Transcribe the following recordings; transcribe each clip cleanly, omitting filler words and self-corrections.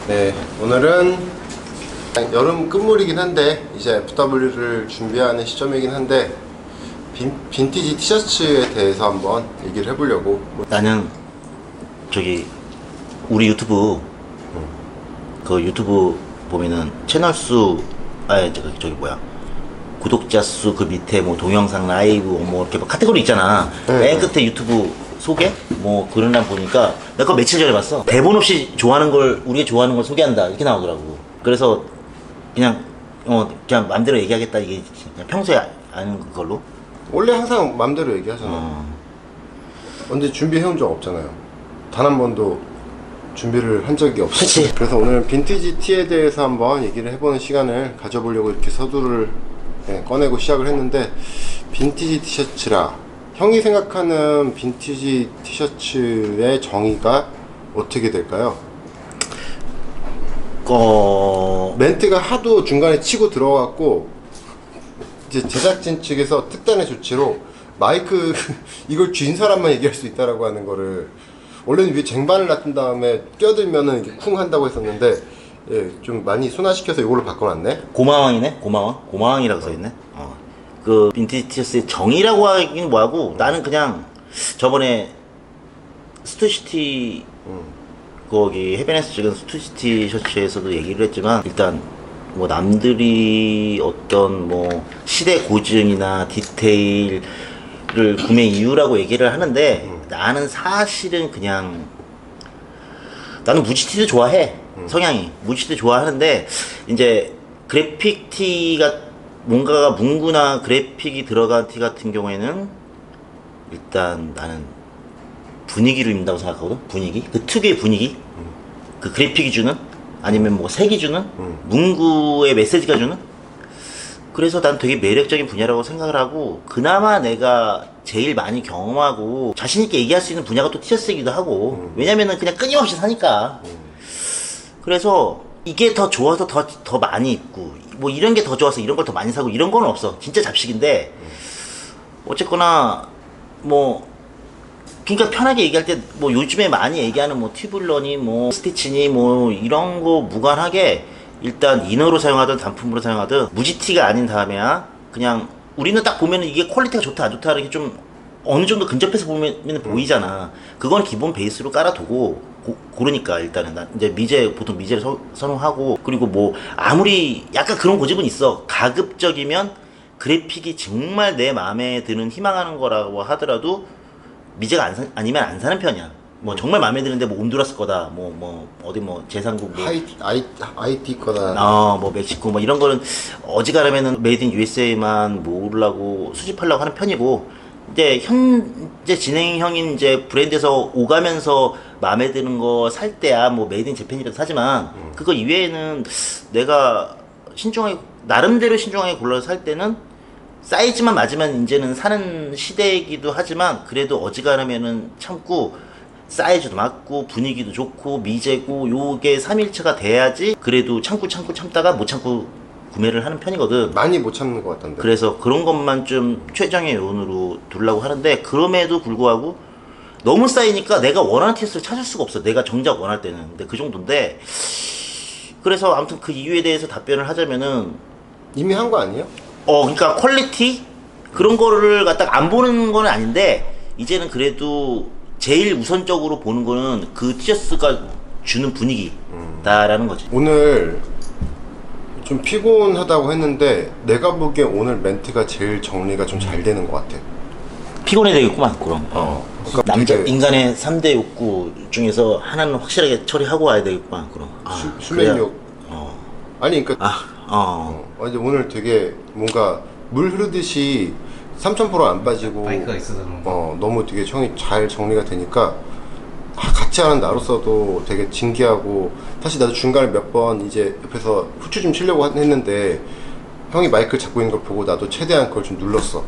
네, 오늘은 여름 끝물이긴 한데 이제 FW를 준비하는 시점이긴 한데 빈티지 티셔츠에 대해서 한번 얘기를 해보려고. 나는 저기 우리 유튜브 그 유튜브 보면은 채널 수 아니 저기 뭐야 구독자 수 그 밑에 뭐 동영상 라이브 뭐 이렇게 뭐 카테고리 있잖아. 맨 끝에 유튜브 소개 뭐 그런 날 보니까 내가 그거 며칠 전에 봤어. 대본 없이 좋아하는 걸 우리가 좋아하는 걸 소개한다 이렇게 나오더라고. 그래서 그냥 그냥 맘대로 얘기하겠다 이게 그냥 평소에 아는 그걸로. 원래 항상 맘대로 얘기하잖아. 근데 준비해온 적 없잖아요. 단 한 번도 준비를 한 적이 없어. 그치. 그래서 오늘 빈티지 티에 대해서 한번 얘기를 해보는 시간을 가져보려고 이렇게 서두를 꺼내고 시작을 했는데, 빈티지 티셔츠라 형이 생각하는 빈티지 티셔츠의 정의가 어떻게 될까요? 멘트가 하도 중간에 치고 들어갔고, 이제 제작진 측에서 특단의 조치로 마이크 이걸 쥔 사람만 얘기할 수 있다라고 하는 거를, 원래는 위에 쟁반을 놔둔 다음에 껴들면은 이렇게 쿵 한다고 했었는데, 예, 좀 많이 순화시켜서 이걸로 바꿔놨네. 고마왕이네. 고마왕이라고 써있네. 그 빈티지 티셔츠의 정의라고 하긴 뭐하고, 나는 그냥 저번에 스투시티 거기 해변에서 찍은 스투시티 셔츠에서도 얘기를 했지만, 일단 뭐 남들이 어떤 뭐 시대 고증이나 디테일을 구매 이유라고 얘기를 하는데, 나는 사실은 그냥 나는 무지티도 좋아해. 성향이 무지티도 좋아하는데, 이제 그래픽 티가 뭔가가 문구나 그래픽이 들어간 티 같은 경우에는 일단 나는 분위기로 입는다고 생각하거든. 분위기, 그 특유의 분위기, 그 그래픽이 주는, 아니면 뭐 색이 주는, 문구의 메시지가 주는. 그래서 난 되게 매력적인 분야라고 생각을 하고, 그나마 내가 제일 많이 경험하고 자신있게 얘기할 수 있는 분야가 또 티셔츠이기도 하고, 왜냐면은 그냥 끊임없이 사니까. 그래서 이게 더 좋아서 더 많이 입고, 뭐 이런 게 더 좋아서 이런 걸 더 많이 사고, 이런 건 없어. 진짜 잡식인데, 어쨌거나 뭐 그러니까 편하게 얘기할 때 뭐 요즘에 많이 얘기하는 뭐 튜블러니 뭐 스티치니 뭐 이런 거 무관하게 일단 이너로 사용하든 단품으로 사용하든 무지티가 아닌 다음에야 그냥 우리는 딱 보면은 이게 퀄리티가 좋다 안 좋다 이렇게 좀 어느 정도 근접해서 보면 보이잖아. 그건 기본 베이스로 깔아두고 고르니까 일단은 난 이제 보통 미제를 선호하고, 그리고 뭐 아무리 약간 그런 고집은 있어. 가급적이면 그래픽이 정말 내 마음에 드는 희망하는 거라고 하더라도 미제가 아니면 안 사는 편이야. 뭐 정말 마음에 드는데 뭐 온두라스 거다, 뭐 어디 뭐 제상국 뭐 IT 거다, 뭐 멕시코 뭐 이런 거는 어지간하면은 메이드 인 USA만 모으려고 수집하려고 하는 편이고, 이제 현재 진행형인 이제 브랜드에서 오가면서 마음에 드는 거 살 때야 뭐 메이드 인 재팬이라도 사지만, 그거 이외에는 내가 나름대로 신중하게 골라서 살 때는 사이즈만 맞으면 이제는 사는 시대이기도 하지만, 그래도 어지간하면은 참고 사이즈도 맞고 분위기도 좋고 미제고 요게 3일차가 돼야지 그래도 참다가 못 참고 구매를 하는 편이거든. 많이 못 참는 것 같던데. 그래서 그런 것만 좀 최정의 요원으로 두려고 하는데, 그럼에도 불구하고 너무 쌓이니까 내가 원하는 티셔츠를 찾을 수가 없어. 내가 정작 원할 때는. 근데 그 정도인데, 그래서 아무튼 그 이유에 대해서 답변을 하자면은, 이미 한 거 아니에요? 그러니까 퀄리티 그런 거를 갖다가 안 보는 건 아닌데, 이제는 그래도 제일 우선적으로 보는 거는 그 티셔츠가 주는 분위기다라는 거지. 오늘 좀 피곤하다고 했는데 내가 보기엔 오늘 멘트가 제일 정리가 좀 잘 되는 것 같아. 피곤해 되겠구만 그럼. 그러니까 남자 되게 인간의 3대 욕구 중에서 하나는 확실하게 처리하고 와야 되겠구만 그럼. 수면욕. 아니 그러니까 그래야, 이제 오늘 되게 뭔가 물 흐르듯이 3000% 안 빠지고 마이크가 있어서 그런 거. 너무 되게 형이 잘 정리가 되니까 같이 하는 나로서도 되게 진기하고, 사실 나도 중간에 몇 번 이제 옆에서 후추 좀 치려고 했는데 형이 마이크를 잡고 있는 걸 보고 나도 최대한 그걸 좀 눌렀어.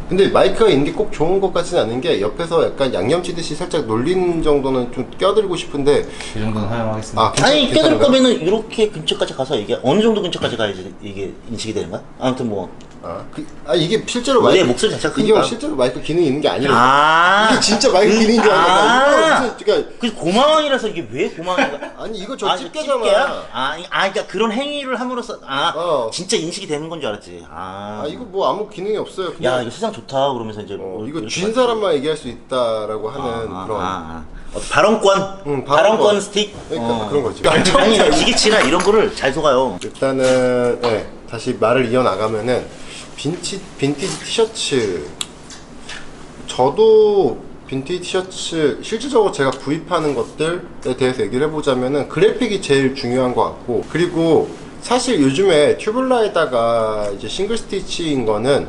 근데 마이크가 있는 게 꼭 좋은 것 같지는 않은 게, 옆에서 약간 양념치듯이 살짝 놀리는 정도는 좀 껴들고 싶은데. 그 정도는 허용하겠습니다. 아니 껴들 거면은 이렇게 근처까지 가서 이게 어느 정도 근처까지 가야지 이게 인식이 되는 거야? 아무튼 뭐 이게 실제로 너의 마이크 목소리 자체가 이게 크니까. 실제로 마이크 기능이 있는 게 아니라 아 이게 진짜 마이크 기능인 줄 알았다. 그러니까 그 고마워이라서 이게 왜 고마워인가? 아니 이거 저 이거 집게잖아. 집게야? 그러니까 그런 행위를 함으로써 어. 진짜 인식이 되는 건 줄 알았지. 이거 뭐 아무 기능이 없어요. 그냥 야 이거 세상 좋다 그러면서 이제 이거 이렇게 쥔 사람만 얘기할 수 있다라고 하는 그런 발언권 발언권 스틱 그러니까 그런 거지. 아니 기계치나 이런 거를 잘 속아요. 일단은 다시 말을 이어나가면은 빈티지 티셔츠, 저도 빈티지 티셔츠 실질적으로 제가 구입하는 것들에 대해서 얘기를 해보자면은 그래픽이 제일 중요한 것 같고, 그리고 사실 요즘에 튜블라에다가 이제 싱글 스티치인 거는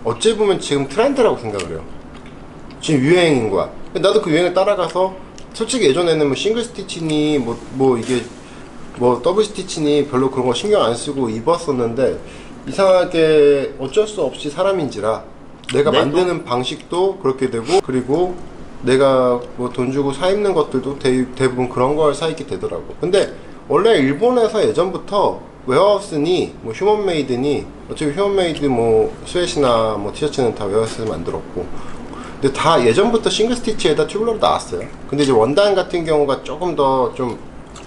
어찌 보면 지금 트렌드라고 생각을 해요. 지금 유행인 거야. 나도 그 유행을 따라가서 솔직히 예전에는 뭐 싱글 스티치니 이게 더블 스티치니 별로 그런 거 신경 안 쓰고 입었었는데, 이상하게 어쩔 수 없이 사람인지라 내가 만드는 방식도 그렇게 되고, 그리고 내가 뭐 돈 주고 사 입는 것들도 대부분 그런 걸 사 입게 되더라고. 근데 원래 일본에서 예전부터 웨어하우스니 뭐 휴먼메이드니 어차피 휴먼메이드 뭐 스웨시나 뭐 티셔츠는 다 웨어하우스에서 만들었고, 근데 다 예전부터 싱글 스티치에다 튜블러로 나왔어요. 근데 이제 원단 같은 경우가 조금 더 좀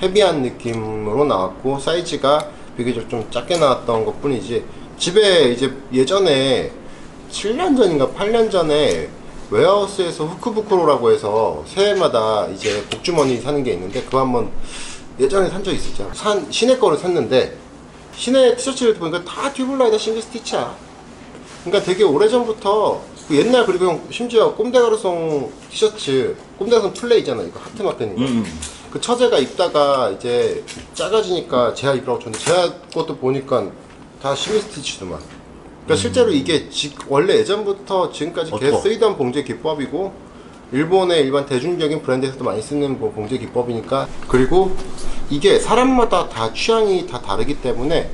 헤비한 느낌으로 나왔고, 사이즈가 비교적 좀 작게 나왔던 것 뿐이지, 집에 이제 예전에 7년 전인가 8년 전에 웨어하우스에서 후크부크로라고 해서 새해마다 이제 복주머니 사는 게 있는데, 그거 한번 예전에 산 적 있었잖아. 시내 거를 샀는데 시내 티셔츠를 보니까 다 튜블라에다 싱글 스티치야. 그러니까 되게 오래전부터 옛날, 그리고 형 심지어 꼼데가루송 티셔츠, 꼼데가루송 플레이잖아, 이거 하트마크니까. 그 처제가 입다가 이제 작아지니까 제가 입으라고 줬는데, 제가 것도 보니까 다 싱글 스티치더만. 그러니까 실제로 이게 원래 예전부터 지금까지 계속 쓰이던 봉제 기법이고, 일본의 일반 대중적인 브랜드에서도 많이 쓰는 뭐 봉제 기법이니까. 그리고 이게 사람마다 다 취향이 다 다르기 때문에,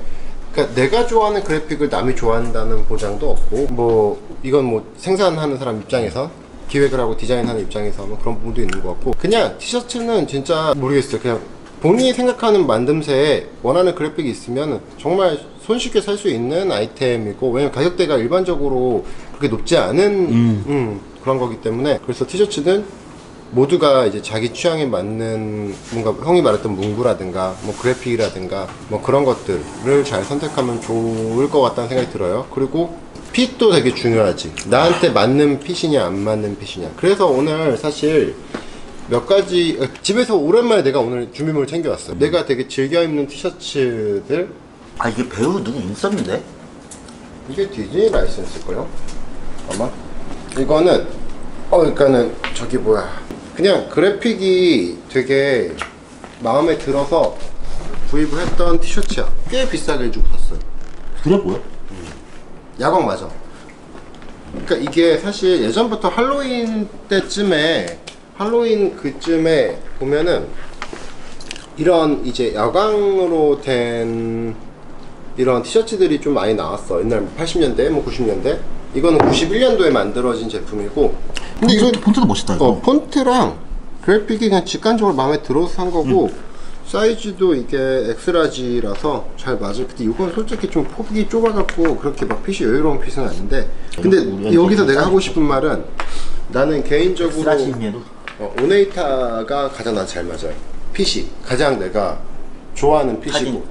그러니까 내가 좋아하는 그래픽을 남이 좋아한다는 보장도 없고, 뭐 이건 뭐 생산하는 사람 입장에서, 기획을 하고 디자인하는 입장에서 뭐 그런 부분도 있는 것 같고, 그냥 티셔츠는 진짜 모르겠어요. 그냥 본인이 생각하는 만듦새에 원하는 그래픽이 있으면 정말 손쉽게 살 수 있는 아이템이고, 왜냐면 가격대가 일반적으로 그렇게 높지 않은 그런 거기 때문에. 그래서 티셔츠는 모두가 이제 자기 취향에 맞는, 뭔가 형이 말했던 문구라든가 뭐 그래픽이라든가 뭐 그런 것들을 잘 선택하면 좋을 것 같다는 생각이 들어요. 그리고 핏도 되게 중요하지. 나한테 맞는 핏이냐 안 맞는 핏이냐. 그래서 오늘 사실 몇 가지, 집에서 오랜만에 내가 오늘 준비물을 챙겨왔어요. 내가 되게 즐겨 입는 티셔츠들. 이게 배우 누구 있었는데? 이게 디즈니 라이센스일걸요? 아마? 이거는 그러니까는 저기 뭐야, 그냥 그래픽이 되게 마음에 들어서 구입을 했던 티셔츠야. 꽤 비싸게 주고 샀어요. 그래 뭐야? 야광 맞아. 그러니까 이게 사실 예전부터 할로윈 때쯤에, 할로윈 그쯤에 보면은 이런 이제 야광으로 된 이런 티셔츠들이 좀 많이 나왔어. 옛날 80년대 뭐 90년대. 이거는 91년도에 만들어진 제품이고, 근데 이거 폰트도 멋있다 이거. 폰트랑 그래픽이 그냥 직관적으로 마음에 들어서 산 거고, 사이즈도 이게 엑스라지라서 잘 맞을. 근데 이건 솔직히 좀 폭이 좁아갖고 그렇게 막 핏이 여유로운 핏은 아닌데, 근데 여기서 내가 하고 싶은 말은, 나는 개인적으로 오네이타가 가장 난 잘 맞아요. 핏이 가장 내가 좋아하는 핏이고.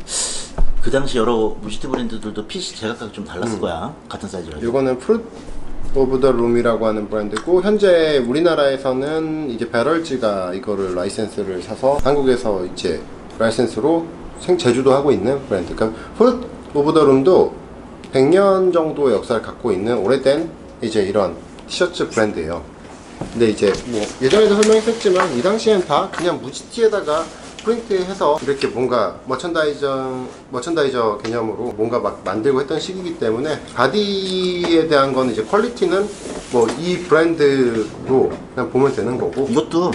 그 당시 여러 무시티 브랜드들도 핏이 제각각 좀 달랐을 거야. 같은 사이즈라서. 이거는 프루트 오브 더 룸이라고 하는 브랜드고, 현재 우리나라에서는 이제 배럴지가 이거를 라이센스를 사서 한국에서 이제 라이센스로 제조도 하고 있는 브랜드. 그러니까 프루트 오브 더 룸도 100년 정도의 역사를 갖고 있는 오래된 이제 이런 티셔츠 브랜드예요. 근데 이제 뭐 예전에도 설명했었지만 이 당시엔 다 그냥 무지티에다가 프린트해서 이렇게 뭔가 머천다이저 개념으로 뭔가 막 만들고 했던 시기이기 때문에, 바디에 대한 거는 이제 퀄리티는 뭐 이 브랜드로 그냥 보면 되는 거고. 이것도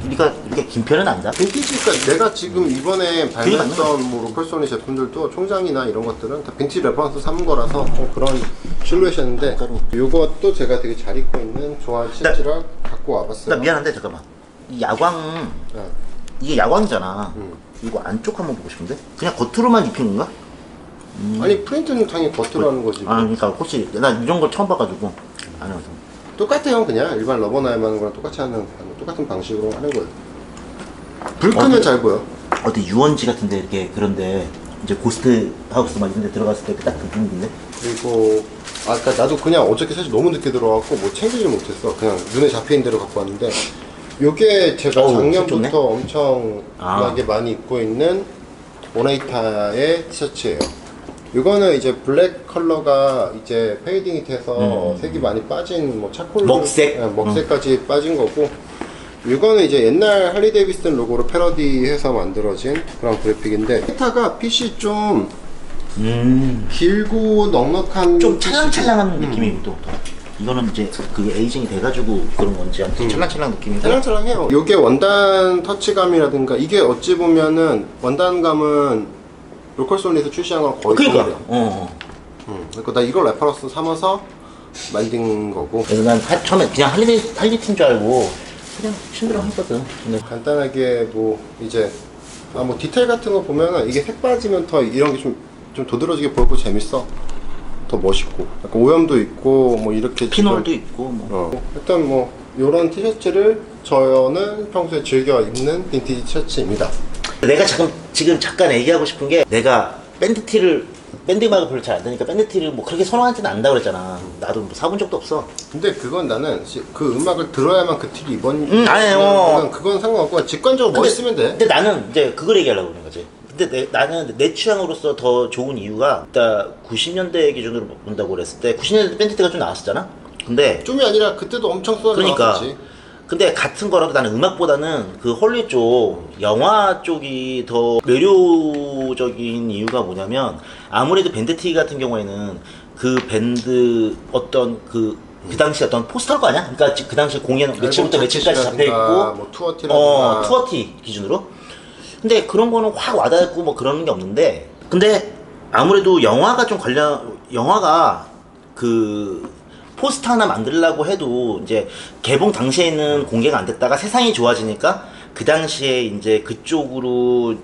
이렇게 긴 편은 아니다. 빈티지, 그러니까 내가 지금 이번에 발매했던 뭐 로컬소니 제품들도 총장이나 이런 것들은 다 빈티지 레퍼런스 삼은 거라서 좀 그런 실루엣이었는데, 이것도 제가 되게 잘 입고 있는 좋아하는 티셔츠를 갖고 와봤어요. 나 미안한데 잠깐만. 이 야광 이게 야광이잖아. 이거 안쪽 한번 보고 싶은데? 그냥 겉으로만 입힌 건가? 아니 프린트는 당연히 겉으로 하는 거지. 아 그러니까 혹시 나 이런 걸 처음 봐가지고 안 해서. 똑같아요. 그냥 일반 러버 나임 하는 거랑 똑같이 하는 똑같은 방식으로 하는 거예요. 불 끄면 잘 보여. 어디 유원지 같은데 이렇게 그런데 이제 고스트 하우스 막 이런 데 들어갔을 때 딱 그 분위기인데. 그리고 아까 나도 그냥 어저께 사실 너무 늦게 들어왔고 뭐 챙기지 못했어. 그냥 눈에 잡히는 대로 갖고 왔는데 요게 제가 어우, 작년부터 좋네. 엄청나게 많이 입고 있는 오네이타의 티셔츠예요. 이거는 이제 블랙 컬러가 이제 페이딩이 돼서 색이 많이 빠진 뭐 차콜 먹색? 먹색까지 빠진 거고, 이거는 이제 옛날 할리 데이비슨 로고로 패러디해서 만들어진 그런 그래픽인데, 오네이타가 핏이 좀 길고 넉넉한 좀 핏이고, 찰랑찰랑한 느낌이고 또 이거는 이제 그게 에이징이 돼가지고 그런 건지 아무튼 찰랑찰랑 느낌이고. 찰랑찰랑해요. 이게 원단 터치감이라든가 이게 어찌 보면은 원단감은 로컬솔리에서 출시한 거랑 거의 그러니까. 동일해요. 그러니까 나 이걸 레퍼런스 삼아서 만든 거고. 그래서 난 처음에 그냥 할리틴 줄 알고 그냥 신으라고 했거든. 근데 간단하게 뭐 이제 뭐 디테일 같은 거 보면은 이게 색 빠지면 더 이런 게 좀 도드라지게 보이고 재밌어. 더 멋있고 약간 오염도 있고 뭐 이렇게 피놀도 있고 뭐. 일단 뭐 요런 티셔츠를 저는 평소에 즐겨 입는 빈티지 티셔츠입니다. 내가 지금 잠깐 얘기하고 싶은 게, 내가 밴드 음악을 별로 잘 안 되니까 밴드티를 뭐 그렇게 선호하지는 않는다고 그랬잖아. 나도 뭐 사본 적도 없어. 근데 그건 나는 그 음악을 들어야만 그 티를 아니에요. 그건 상관없고 직관적으로 멋있으면 돼. 근데 나는 이제 그걸 얘기하려고 그러는 거지. 근데 나는 내 취향으로서 더 좋은 이유가, 일단 90년대 기준으로 본다고 그랬을 때 90년대 밴드티가 좀 나왔었잖아. 근데 좀이 아니라 그때도 엄청 쏟아져 그러니까 나왔었지. 근데 같은 거라도 나는 음악보다는 그 헐리우드 쪽 영화 쪽이 더 매료적인 이유가 뭐냐면, 아무래도 밴드티 같은 경우에는 그 밴드 어떤 그 당시 어떤 포스터일 거 아니야? 그러니까 그 당시 공연 며칠부터 며칠까지 잡혀있고, 뭐 투어티라든가 투어티 기준으로. 근데 그런 거는 확 와닿고 뭐 그러는 게 없는데, 근데 아무래도 영화가 그 포스터 하나 만들려고 해도 이제 개봉 당시에는 공개가 안 됐다가 세상이 좋아지니까 그 당시에 이제 그쪽으로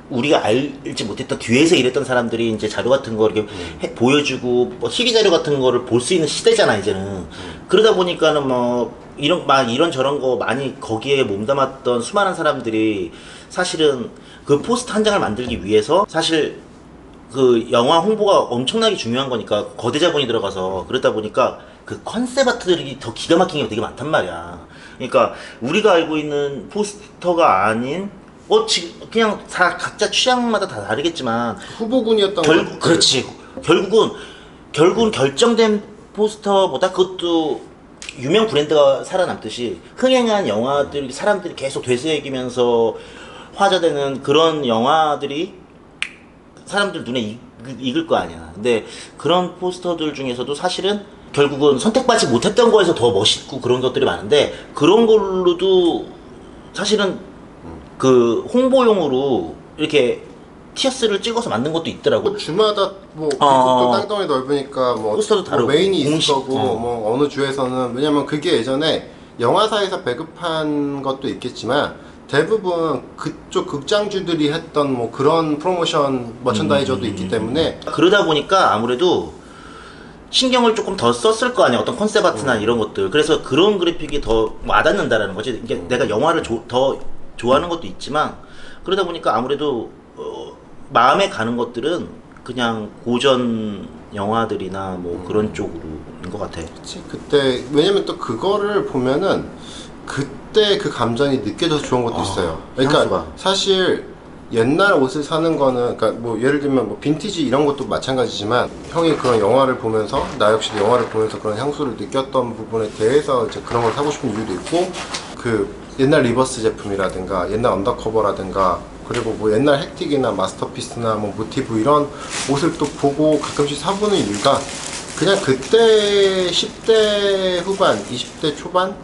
우리가 알지 못했던 뒤에서 일했던 사람들이 이제 자료 같은 거 이렇게 보여주고 뭐 희귀 자료 같은 거를 볼 수 있는 시대잖아 이제는. 그러다 보니까는 뭐 이런 저런 거 많이 거기에 몸담았던 수많은 사람들이 사실은 그 포스터 한 장을 만들기 위해서 사실 그 영화 홍보가 엄청나게 중요한 거니까 거대 자본이 들어가서, 그러다 보니까 그 컨셉 아트들이 더 기가 막힌 게 되게 많단 말이야. 그러니까 우리가 알고 있는 포스터가 아닌 지금 그냥 다 각자 취향마다 다 다르겠지만 후보군이었던 거. 그렇지. 결국은 결정된 포스터보다 그것도 유명 브랜드가 살아남듯이 흥행한 영화들 사람들이 계속 되새기면서 화제되는 그런 영화들이 사람들 눈에 익을 거 아니야. 근데 그런 포스터들 중에서도 사실은 결국은 선택받지 못했던 거에서 더 멋있고 그런 것들이 많은데, 그런 걸로도 사실은 그 홍보용으로 이렇게 티어스를 찍어서 만든 것도 있더라고. 주마다 뭐 미국도 땅덩이 넓으니까 뭐 포스터도 다르고, 메인이 있을 공식, 거고 뭐 어느 주에서는, 왜냐면 그게 예전에 영화사에서 배급한 것도 있겠지만 대부분 그쪽 극장주들이 했던 뭐 그런 프로모션 머천다이저도 있기 때문에, 그러다 보니까 아무래도 신경을 조금 더 썼을 거 아니야, 어떤 컨셉 아트나 이런 것들. 그래서 그런 그래픽이 더 와닿는다라는 거지. 이게 내가 영화를 더 좋아하는 것도 있지만, 그러다 보니까 아무래도 마음에 가는 것들은 그냥 고전 영화들이나 뭐 그런 쪽으로인 것 같아. 그치. 그때 왜냐면 또 그거를 보면은 그때 그 감정이 느껴져서 좋은 것도 있어요. 그러니까 향수가. 사실 옛날 옷을 사는 거는, 그러니까 뭐 예를 들면 뭐 빈티지 이런 것도 마찬가지지만, 형이 그런 영화를 보면서 나 역시 영화를 보면서 그런 향수를 느꼈던 부분에 대해서 이제 그런 걸 사고 싶은 이유도 있고, 그 옛날 리버스 제품이라든가 옛날 언더커버라든가, 그리고 뭐 옛날 헥틱이나 마스터피스나 뭐 모티브 이런 옷을 또 보고 가끔씩 사보는 이유가, 그냥 그때 10대 후반, 20대 초반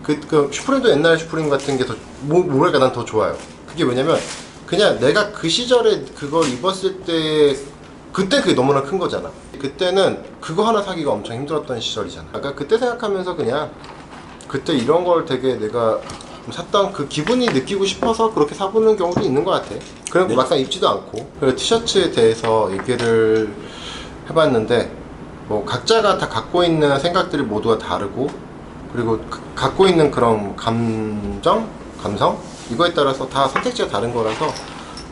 그 슈프림도 옛날 슈프림 같은 게 더 뭐랄까 난 더 좋아요. 그게 왜냐면 그냥 내가 그 시절에 그걸 입었을 때 그때 그게 너무나 큰 거잖아. 그때는 그거 하나 사기가 엄청 힘들었던 시절이잖아. 그러니까 그때 생각하면서 그냥 그때 이런 걸 되게 내가 샀던 그 기분이 느끼고 싶어서 그렇게 사보는 경우도 있는 것 같아. 그리고 네. 막상 입지도 않고. 그리고 티셔츠에 대해서 얘기를 해봤는데 뭐 각자가 다 갖고 있는 생각들이 모두가 다르고, 그리고 갖고 있는 그런 감성 이거에 따라서 다 선택지가 다른 거라서,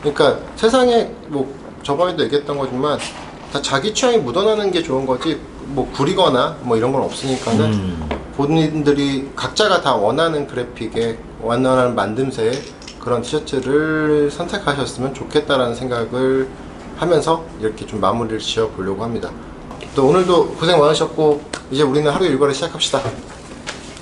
그러니까 세상에 뭐 저번에도 얘기했던 거지만 다 자기 취향이 묻어나는 게 좋은 거지, 뭐 구리거나 뭐 이런 건 없으니까는 본인들이 각자가 다 원하는 그래픽에 원하는 만듦새의 그런 티셔츠를 선택하셨으면 좋겠다라는 생각을 하면서 이렇게 좀 마무리를 지어 보려고 합니다. 또 오늘도 고생 많으셨고 이제 우리는 하루 일과를 시작합시다.